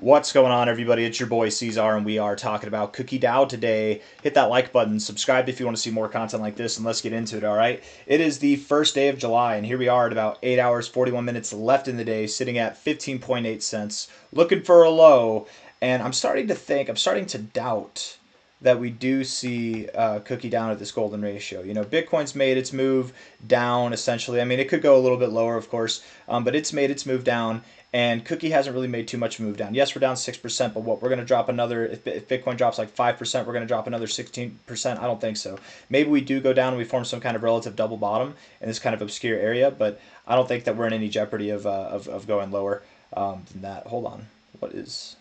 What's going on, everybody? It's your boy C-Zar, and we are talking about Cookie DAO today. Hit that like button, subscribe if you want to see more content like this, and let's get into it, all right? It is the first day of July, and here we are at about 8 hours, 41 minutes left in the day, sitting at 15.8 cents, looking for a low, and I'm starting to doubt that we do see Cookie down at this golden ratio. You know, Bitcoin's made its move down essentially. I mean, it could go a little bit lower, of course, but it's made its move down, and Cookie hasn't really made too much move down. Yes, we're down 6%, but what, we're going to drop another, if Bitcoin drops like 5%, we're going to drop another 16%? I don't think so. Maybe we do go down and we form some kind of relative double bottom in this kind of obscure area, but I don't think that we're in any jeopardy of going lower than that. Hold on. What's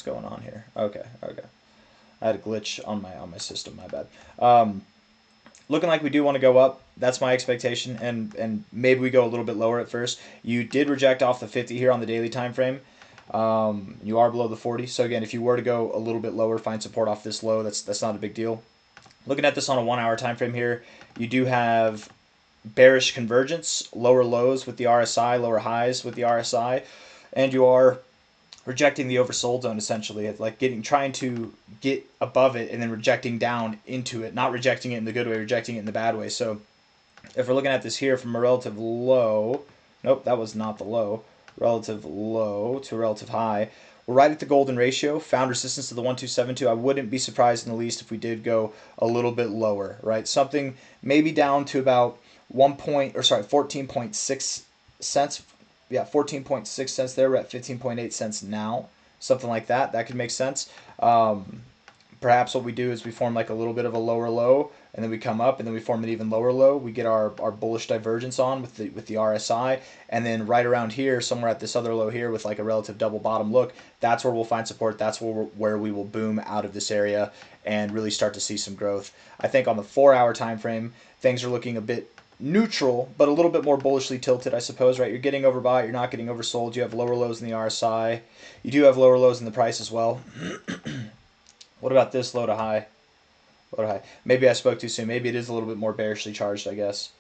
going on here? Okay. I had a glitch on my system. My bad. Looking like we do want to go up. That's my expectation, and maybe we go a little bit lower at first. You did reject off the 50 here on the daily time frame. You are below the 40. So again, if you were to go a little bit lower, find support off this low. That's not a big deal. Looking at this on a 1 hour time frame here, you do have bearish convergence, lower lows with the RSI, lower highs with the RSI, and you are rejecting the oversold zone essentially. It's like trying to get above it and then rejecting down into it, not rejecting it in the good way, rejecting it in the bad way. So if we're looking at this here from a relative low, nope, that was not the low, relative low to a relative high, we're right at the golden ratio, found resistance to the 1272. I wouldn't be surprised in the least if we did go a little bit lower, right? Something maybe down to about 14.6 cents. Yeah, 14.6 cents there. We're at 15.8 cents now. Something like that. That could make sense. Perhaps what we do is we form like a little bit of a lower low, and then we come up, and then we form an even lower low. We get our bullish divergence on with the RSI, and then right around here, somewhere at this other low here with like a relative double bottom look, that's where we'll find support. That's where we will boom out of this area and really start to see some growth. I think on the 4 hour time frame, things are looking a bit neutral, but a little bit more bullishly tilted, I suppose, right? You're getting overbought, you're not getting oversold. You have lower lows in the RSI. You do have lower lows in the price as well. What about this low to high? Low to high. Maybe I spoke too soon. Maybe it is a little bit more bearishly charged, I guess.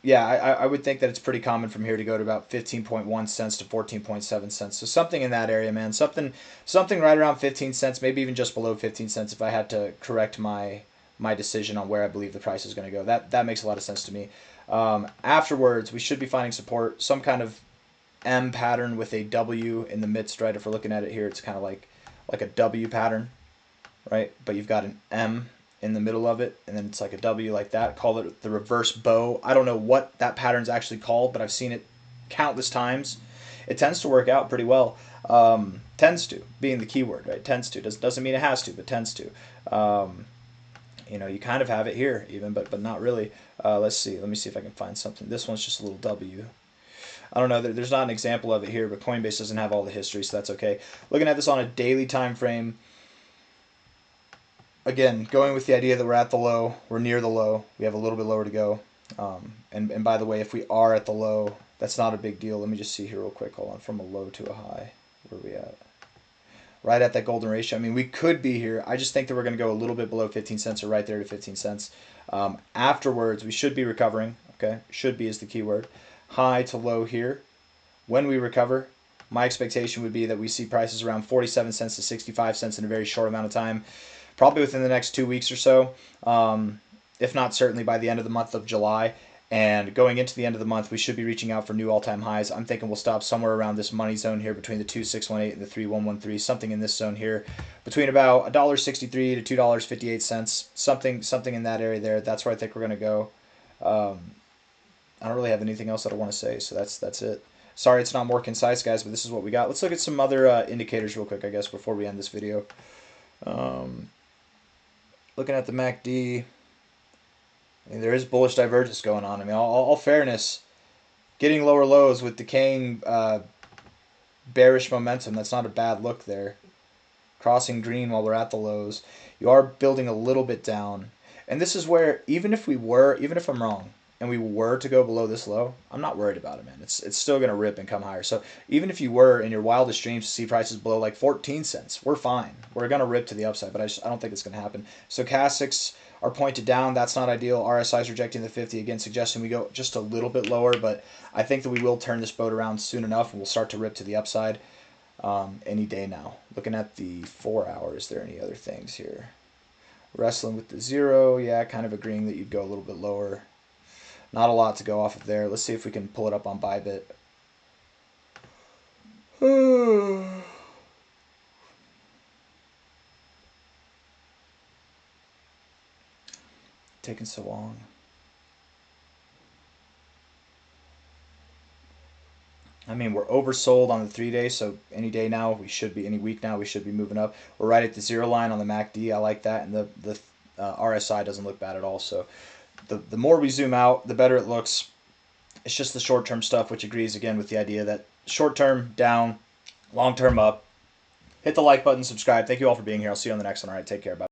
Yeah, I would think that it's pretty common from here to go to about 15.1 cents to 14.7 cents. So something in that area, man. Something right around 15 cents, maybe even just below 15 cents if I had to correct my decision on where I believe the price is going to go. That makes a lot of sense to me. Afterwards, we should be finding support, some kind of M pattern with a W in the midst, right? If we're looking at it here, it's kind of like a W pattern, right? But you've got an M in the middle of it, and then it's like a W like that. Call it the reverse bow. I don't know what that pattern's actually called, but I've seen it countless times. It tends to work out pretty well. Tends to, being the key word, right? Tends to. Doesn't mean it has to, but tends to. You kind of have it here even, but not really. Let's see. Let me see if I can find something. This one's just a little W. I don't know. There's not an example of it here, but Coinbase doesn't have all the history, so that's okay. Looking at this on a daily time frame, again, going with the idea that we're at the low, we're near the low, we have a little bit lower to go. And by the way, if we are at the low, that's not a big deal. Let me just see here real quick. Hold on. From a low to a high, where are we at? Right at that golden ratio. I mean, we could be here. I just think that we're going to go a little bit below 15 cents or right there to 15 cents. Afterwards, we should be recovering. Okay, should be is the key word. High to low here. When we recover, my expectation would be that we see prices around 47 cents to 65 cents in a very short amount of time, probably within the next 2 weeks or so, if not certainly by the end of the month of July. And going into the end of the month, we should be reaching out for new all-time highs. I'm thinking we'll stop somewhere around this money zone here between the 2,618 and the 3,113, something in this zone here, between about $1.63 to $2.58, something in that area there. That's where I think we're going to go. I don't really have anything else that I want to say, so that's it. Sorry it's not more concise, guys, but this is what we got. Let's look at some other indicators real quick, I guess, before we end this video. Looking at the MACD, I mean, there is bullish divergence going on. I mean, all fairness, getting lower lows with decaying bearish momentum, that's not a bad look there. Crossing green while we're at the lows. You are building a little bit down. And this is where, even if I'm wrong, and we were to go below this low, I'm not worried about it, man. It's still going to rip and come higher. So even if you were in your wildest dreams to see prices below like 14 cents, we're fine. We're going to rip to the upside, but I don't think it's going to happen. Stochastics are pointed down. That's not ideal. RSI is rejecting the 50, again, suggesting we go just a little bit lower, but I think that we will turn this boat around soon enough, and we'll start to rip to the upside. any day now. Looking at the 4 hours, there any other things here? Wrestling with the 0, yeah, kind of agreeing that you'd go a little bit lower. Not a lot to go off of there. Let's see if we can pull it up on Bybit. Taking so long. I mean, we're oversold on the 3-day, so any day now we should be, any week now we should be moving up. We're right at the 0 line on the MACD. I like that, and the RSI doesn't look bad at all. So the more we zoom out, the better it looks. It's just the short-term stuff, which agrees again with the idea that short-term down, long-term up. Hit the like button, subscribe. Thank you all for being here. I'll see you on the next one. All right, take care. Bye.